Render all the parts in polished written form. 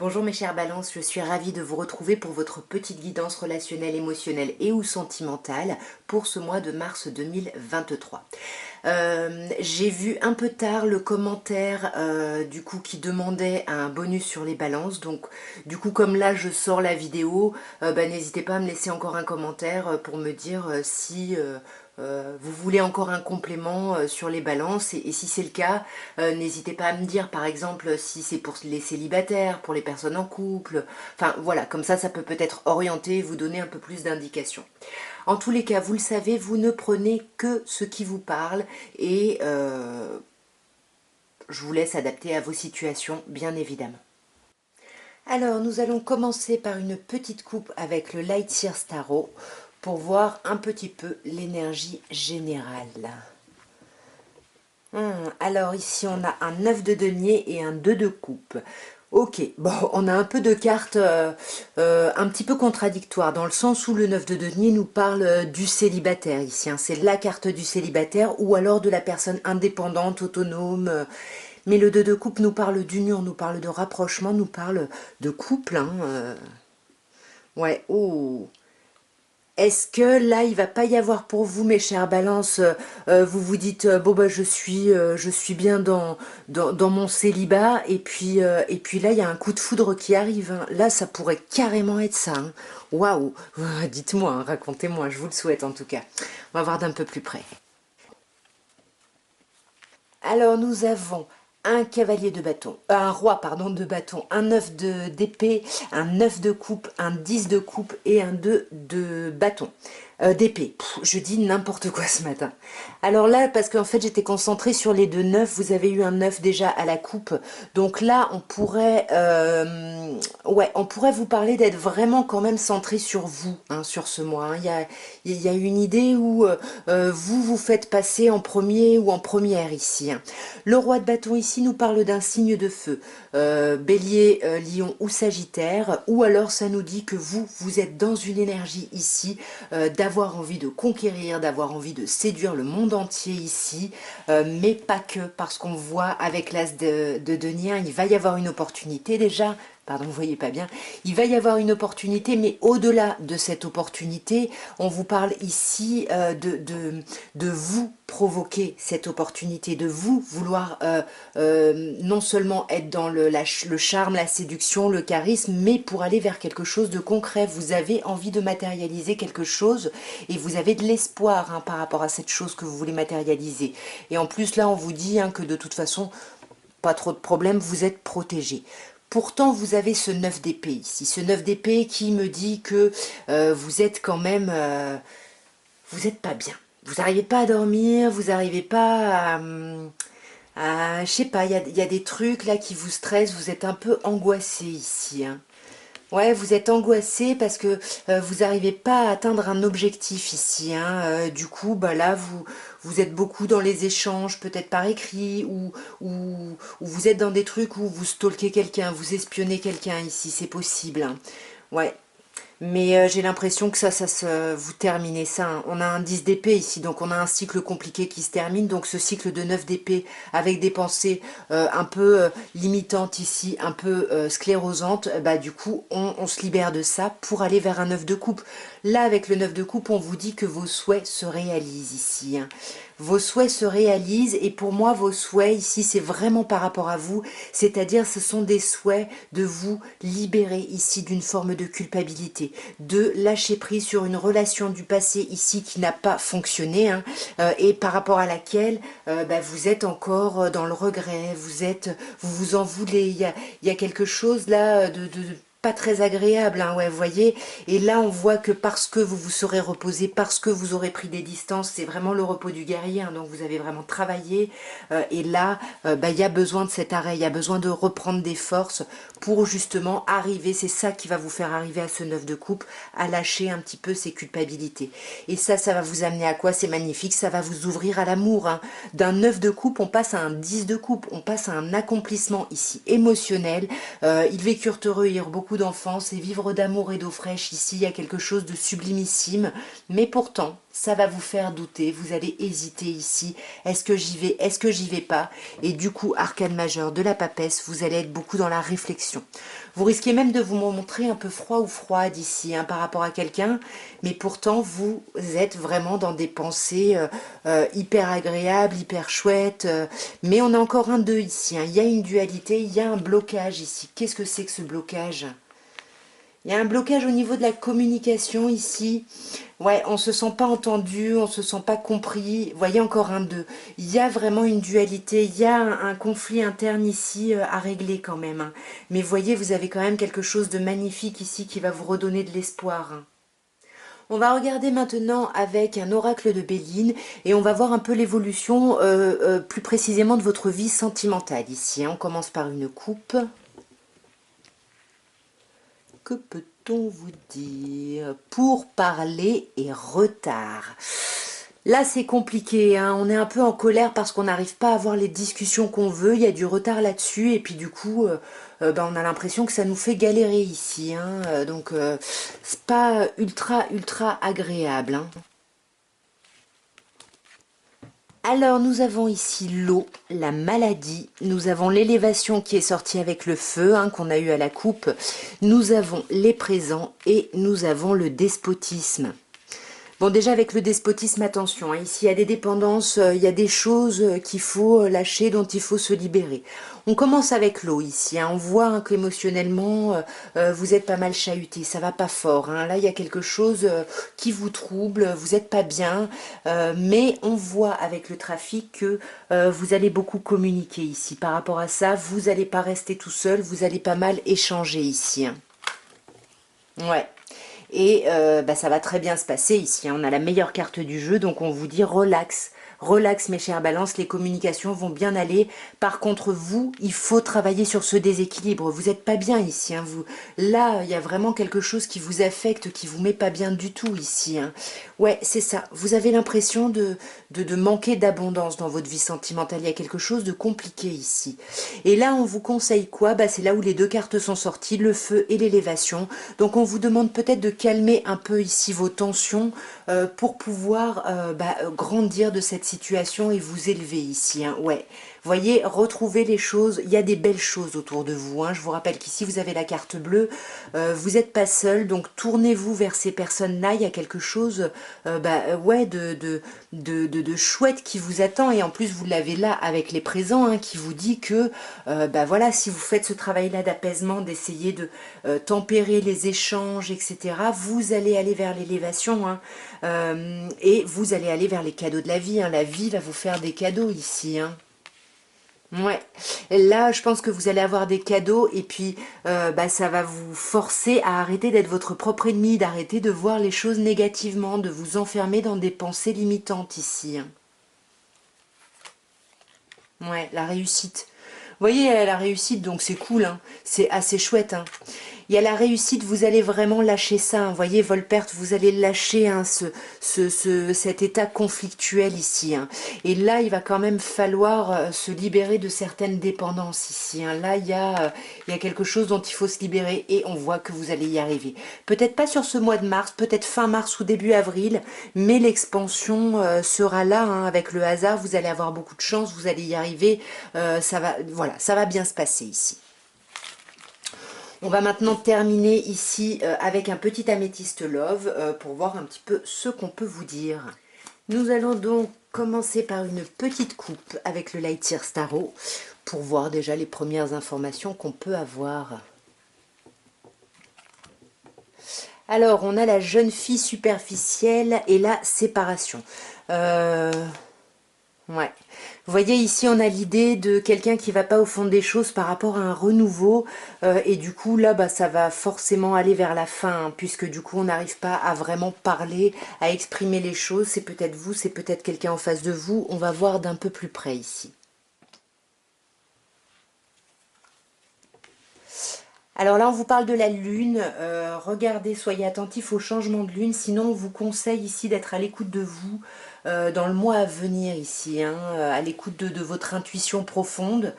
Bonjour mes chères balances, je suis ravie de vous retrouver pour votre petite guidance relationnelle, émotionnelle et ou sentimentale pour ce mois de mars 2023. J'ai vu un peu tard le commentaire du coup qui demandait un bonus sur les balances, donc du coup comme là je sors la vidéo, n'hésitez pas à me laisser encore un commentaire pour me dire si vous voulez encore un complément sur les balances et si c'est le cas, n'hésitez pas à me dire par exemple si c'est pour les célibataires, pour les personnes en couple, enfin voilà, comme ça peut peut-être orienter, vous donner un peu plus d'indications. En tous les cas, vous le savez, vous ne prenez que ce qui vous parle et je vous laisse adapter à vos situations, bien évidemment. Alors, nous allons commencer par une petite coupe avec le Light Year Tarot pour voir un petit peu l'énergie générale. Alors ici, on a un 9 de denier et un 2 de coupe. Ok, bon, on a un peu de cartes un petit peu contradictoires, dans le sens où le 9 de denier nous parle du célibataire ici. Hein. C'est la carte du célibataire ou alors de la personne indépendante, autonome. Mais le 2 de coupe nous parle d'union, nous parle de rapprochement, nous parle de couple. Hein, Ouais, oh. Est-ce que là, il va pas y avoir pour vous, mes chères balances, vous vous dites, bon, bah, je suis bien dans mon célibat, et puis là, il y a un coup de foudre qui arrive. Hein. Là, ça pourrait carrément être ça. Hein. Waouh! Dites-moi, hein, racontez-moi, je vous le souhaite en tout cas. On va voir d'un peu plus près. Alors, nous avons un cavalier de bâton, un roi, pardon, de bâton, un 9 d'épée, un 9 de coupe, un 10 de coupe et un 2 de bâton. D'épée. Je dis n'importe quoi ce matin. Alors là, parce qu'en fait, j'étais concentrée sur les deux 9, vous avez eu un 9 déjà à la coupe. Donc là, on pourrait vous parler d'être vraiment quand même centré sur vous, hein, sur ce mois. Hein. Il y a une idée où vous vous faites passer en premier ou en première ici. Hein. Le roi de bâton ici nous parle d'un signe de feu, bélier, lion ou sagittaire, ou alors ça nous dit que vous êtes dans une énergie ici d'avoir envie de conquérir, d'avoir envie de séduire le monde entier ici, mais pas que, parce qu'on voit avec l'as de denier, il va y avoir une opportunité déjà. Pardon, vous voyez pas bien. Il va y avoir une opportunité, mais au-delà de cette opportunité, on vous parle ici de vous provoquer cette opportunité, de vous vouloir non seulement être dans le charme, la séduction, le charisme, mais pour aller vers quelque chose de concret. Vous avez envie de matérialiser quelque chose et vous avez de l'espoir hein, par rapport à cette chose que vous voulez matérialiser. Et en plus, là, on vous dit hein, que de toute façon, pas trop de problème, vous êtes protégé. Pourtant, vous avez ce 9 d'épée ici, ce 9 d'épée qui me dit que vous êtes quand même, vous n'êtes pas bien. Vous n'arrivez pas à dormir, vous n'arrivez pas je sais pas, il y a des trucs là qui vous stressent, vous êtes un peu angoissé ici. Hein. Ouais, vous êtes angoissé parce que vous n'arrivez pas à atteindre un objectif ici. Hein. Du coup, bah là, vous êtes beaucoup dans les échanges, peut-être par écrit, ou vous êtes dans des trucs où vous stalkez quelqu'un, vous espionnez quelqu'un ici, c'est possible. Hein. Ouais, mais j'ai l'impression que vous terminez ça. Hein. On a un 10 d'épée ici, donc on a un cycle compliqué qui se termine. Donc ce cycle de 9 d'épée avec des pensées un peu limitantes ici, un peu sclérosantes, bah du coup on se libère de ça pour aller vers un 9 de coupe. Là avec le 9 de coupe, on vous dit que vos souhaits se réalisent ici. Hein. Vos souhaits se réalisent et pour moi vos souhaits ici c'est vraiment par rapport à vous, c'est-à-dire ce sont des souhaits de vous libérer ici d'une forme de culpabilité, de lâcher prise sur une relation du passé ici qui n'a pas fonctionné hein, et par rapport à laquelle vous êtes encore dans le regret, vous vous en voulez, il y a quelque chose là de pas très agréable, hein, ouais, vous voyez. Et là, on voit que parce que vous vous serez reposé, parce que vous aurez pris des distances, c'est vraiment le repos du guerrier, hein, donc vous avez vraiment travaillé. Et là, il y a besoin de cet arrêt, il y a besoin de reprendre des forces pour justement arriver, c'est ça qui va vous faire arriver à ce 9 de coupe, à lâcher un petit peu ces culpabilités. Et ça va vous amener à quoi? C'est magnifique, ça va vous ouvrir à l'amour. Hein. D'un 9 de coupe, on passe à un 10 de coupe, on passe à un accomplissement ici émotionnel. Ils vécurent heureux, ils eurent beaucoup d'enfance et vivre d'amour et d'eau fraîche. Ici, il y a quelque chose de sublimissime. Mais pourtant, ça va vous faire douter, vous allez hésiter ici, est-ce que j'y vais, est-ce que j'y vais pas? Et du coup, arcane majeur de la papesse, vous allez être beaucoup dans la réflexion. Vous risquez même de vous montrer un peu froid ou froide ici par rapport à quelqu'un, mais pourtant vous êtes vraiment dans des pensées hyper agréables, hyper chouettes, mais on a encore un 2 ici, il y a une dualité, il y a un blocage ici. Qu'est-ce que c'est que ce blocage? Il y a un blocage au niveau de la communication ici. Ouais, on se sent pas entendu, on se sent pas compris. Vous voyez encore un 2. Il y a vraiment une dualité, il y a un conflit interne ici à régler quand même. Mais voyez, vous avez quand même quelque chose de magnifique ici qui va vous redonner de l'espoir. On va regarder maintenant avec un oracle de Béline et on va voir un peu l'évolution plus précisément de votre vie sentimentale ici. On commence par une coupe. Que peut-on vous dire? Pour parler et retard. Là, c'est compliqué, on est un peu en colère parce qu'on n'arrive pas à avoir les discussions qu'on veut. Il y a du retard là-dessus et puis du coup, on a l'impression que ça nous fait galérer ici. Donc, c'est pas ultra agréable. Alors nous avons ici l'eau, la maladie, nous avons l'élévation qui est sortie avec le feu qu'on a eu à la coupe, nous avons les présents et nous avons le despotisme. Bon, déjà avec le despotisme, attention, ici il y a des dépendances, il y a des choses qu'il faut lâcher, dont il faut se libérer. On commence avec l'eau ici, on voit qu'émotionnellement vous êtes pas mal chahuté, ça va pas fort. Là il y a quelque chose qui vous trouble, vous êtes pas bien, mais on voit avec le trafic que vous allez beaucoup communiquer ici. Par rapport à ça, vous n'allez pas rester tout seul, vous allez pas mal échanger ici. Ouais. Et ça va très bien se passer ici. On a la meilleure carte du jeu, donc on vous dit relax. Relax mes chers balances, les communications vont bien aller. Par contre, vous, il faut travailler sur ce déséquilibre. Vous n'êtes pas bien ici. Vous. Là, il y a vraiment quelque chose qui vous affecte, qui vous met pas bien du tout ici. Ouais, c'est ça. Vous avez l'impression de manquer d'abondance dans votre vie sentimentale. Il y a quelque chose de compliqué ici. Et là, on vous conseille quoi? C'est là où les deux cartes sont sorties, le feu et l'élévation. Donc on vous demande peut-être de calmer un peu ici vos tensions pour pouvoir grandir de cette situation et vous élever ici. Ouais. Voyez, retrouvez les choses, il y a des belles choses autour de vous. Je vous rappelle qu'ici vous avez la carte bleue, vous n'êtes pas seul, donc tournez-vous vers ces personnes-là, il y a quelque chose de chouette qui vous attend et en plus vous l'avez là avec les présents qui vous dit que voilà, si vous faites ce travail-là d'apaisement, d'essayer de tempérer les échanges, etc., vous allez aller vers l'élévation et vous allez aller vers les cadeaux de la vie. La vie va vous faire des cadeaux ici. Ouais, là je pense que vous allez avoir des cadeaux et puis ça va vous forcer à arrêter d'être votre propre ennemi, d'arrêter de voir les choses négativement, de vous enfermer dans des pensées limitantes ici. Ouais, la réussite. Vous voyez, la réussite, donc c'est cool, c'est assez chouette. Il y a la réussite, vous allez vraiment lâcher ça. Vous voyez, Volpert, vous allez lâcher cet état conflictuel ici. Et là, il va quand même falloir se libérer de certaines dépendances ici. Là, il y a quelque chose dont il faut se libérer et on voit que vous allez y arriver. Peut-être pas sur ce mois de mars, peut-être fin mars ou début avril, mais l'expansion sera là. Avec le hasard, vous allez avoir beaucoup de chance, vous allez y arriver. Voilà, ça va bien se passer ici. On va maintenant terminer ici avec un petit améthyste love pour voir un petit peu ce qu'on peut vous dire. Nous allons donc commencer par une petite coupe avec le Lightyear Starro pour voir déjà les premières informations qu'on peut avoir. Alors, on a la jeune fille superficielle et la séparation. Ouais. Vous voyez ici on a l'idée de quelqu'un qui va pas au fond des choses par rapport à un renouveau et du coup là ça va forcément aller vers la fin puisque du coup on n'arrive pas à vraiment parler, à exprimer les choses. C'est peut-être vous, c'est peut-être quelqu'un en face de vous. On va voir d'un peu plus près ici. Alors là, on vous parle de la lune. Regardez, soyez attentifs au changement de lune. Sinon, on vous conseille ici d'être à l'écoute de vous dans le mois à venir ici, à l'écoute de votre intuition profonde.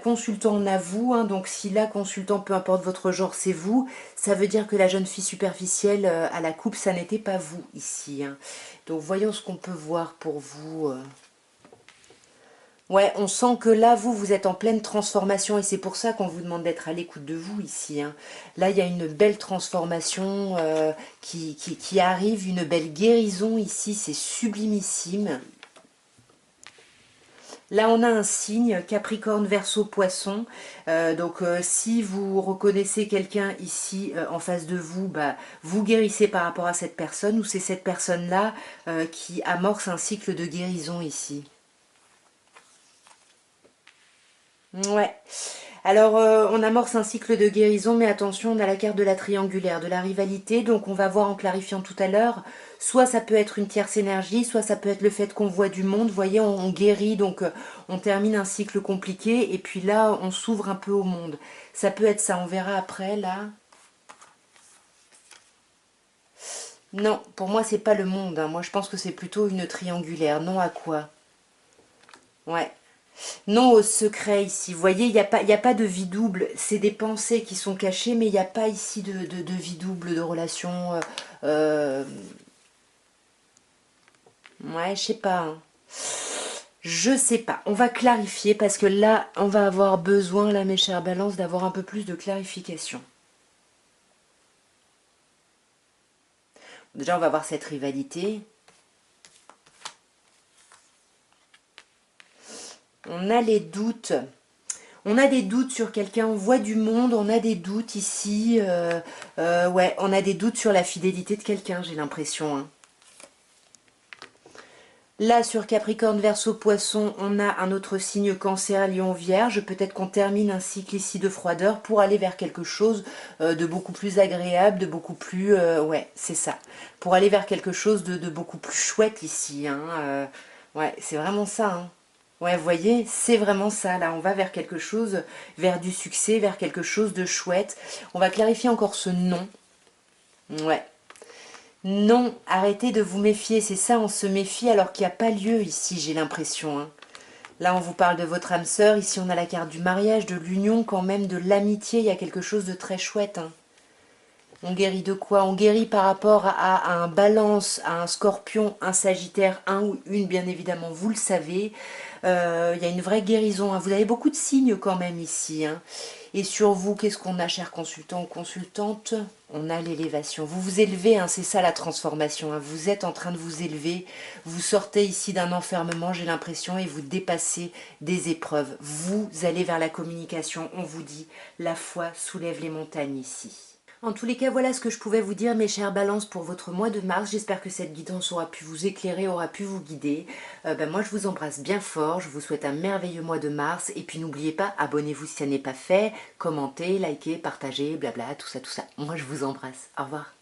consultant on a vous, hein, donc si là consultant, peu importe votre genre, c'est vous, ça veut dire que la jeune fille superficielle à la coupe, ça n'était pas vous ici, hein. Donc voyons ce qu'on peut voir pour vous. Ouais, on sent que là, vous êtes en pleine transformation et c'est pour ça qu'on vous demande d'être à l'écoute de vous ici, hein. Là, il y a une belle transformation qui arrive, une belle guérison ici, c'est sublimissime. Là, on a un signe, Capricorne, Verseau, Poisson. Si vous reconnaissez quelqu'un ici en face de vous, bah, vous guérissez par rapport à cette personne ou c'est cette personne-là qui amorce un cycle de guérison ici. Ouais. Alors, on amorce un cycle de guérison, mais attention, on a la carte de la triangulaire, de la rivalité, donc on va voir en clarifiant tout à l'heure, soit ça peut être une tierce énergie, soit ça peut être le fait qu'on voit du monde, vous voyez, on guérit, donc on termine un cycle compliqué, et puis là, on s'ouvre un peu au monde. Ça peut être ça, on verra après, là. Non, pour moi, c'est pas le monde, hein. Moi, je pense que c'est plutôt une triangulaire. Non à quoi? Ouais. Non au secret ici. Vous voyez, il y a pas de vie double. C'est des pensées qui sont cachées, mais il n'y a pas ici de vie double, de relation. Ouais, je sais pas, hein. Je sais pas. On va clarifier parce que là, on va avoir besoin, là, mes chères balances, d'avoir un peu plus de clarification. Déjà, on va voir cette rivalité. On a les doutes. On a des doutes sur quelqu'un, on voit du monde, on a des doutes ici. Ouais, on a des doutes sur la fidélité de quelqu'un, j'ai l'impression, hein. Là, sur Capricorne, Verseau, Poisson, on a un autre signe Cancer, Lion, Vierge. Peut-être qu'on termine un cycle ici de froideur pour aller vers quelque chose de beaucoup plus agréable, de beaucoup plus... ouais, c'est ça. Pour aller vers quelque chose de beaucoup plus chouette ici, hein. Ouais, c'est vraiment ça, hein. Ouais, vous voyez, c'est vraiment ça. Là, on va vers quelque chose, vers du succès, vers quelque chose de chouette. On va clarifier encore ce nom. Ouais. Non, arrêtez de vous méfier, c'est ça, on se méfie alors qu'il n'y a pas lieu ici, j'ai l'impression, hein. Là, on vous parle de votre âme sœur, ici on a la carte du mariage, de l'union, quand même, de l'amitié, il y a quelque chose de très chouette, hein. On guérit de quoi? On guérit par rapport à un balance, à un scorpion, un sagittaire, un ou une, bien évidemment, vous le savez. Il y a une vraie guérison, hein. Vous avez beaucoup de signes quand même ici, hein. Et sur vous, qu'est-ce qu'on a, chers consultants ou consultantes? On a l'élévation. Vous vous élevez, hein, c'est ça la transformation, hein. Vous êtes en train de vous élever. Vous sortez ici d'un enfermement, j'ai l'impression, et vous dépassez des épreuves. Vous allez vers la communication. On vous dit, la foi soulève les montagnes ici. En tous les cas, voilà ce que je pouvais vous dire, mes chères balances, pour votre mois de mars. J'espère que cette guidance aura pu vous éclairer, aura pu vous guider. Moi, je vous embrasse bien fort. Je vous souhaite un merveilleux mois de mars. Et puis, n'oubliez pas, abonnez-vous si ça n'est pas fait. Commentez, likez, partagez, blabla, tout ça, tout ça. Moi, je vous embrasse. Au revoir.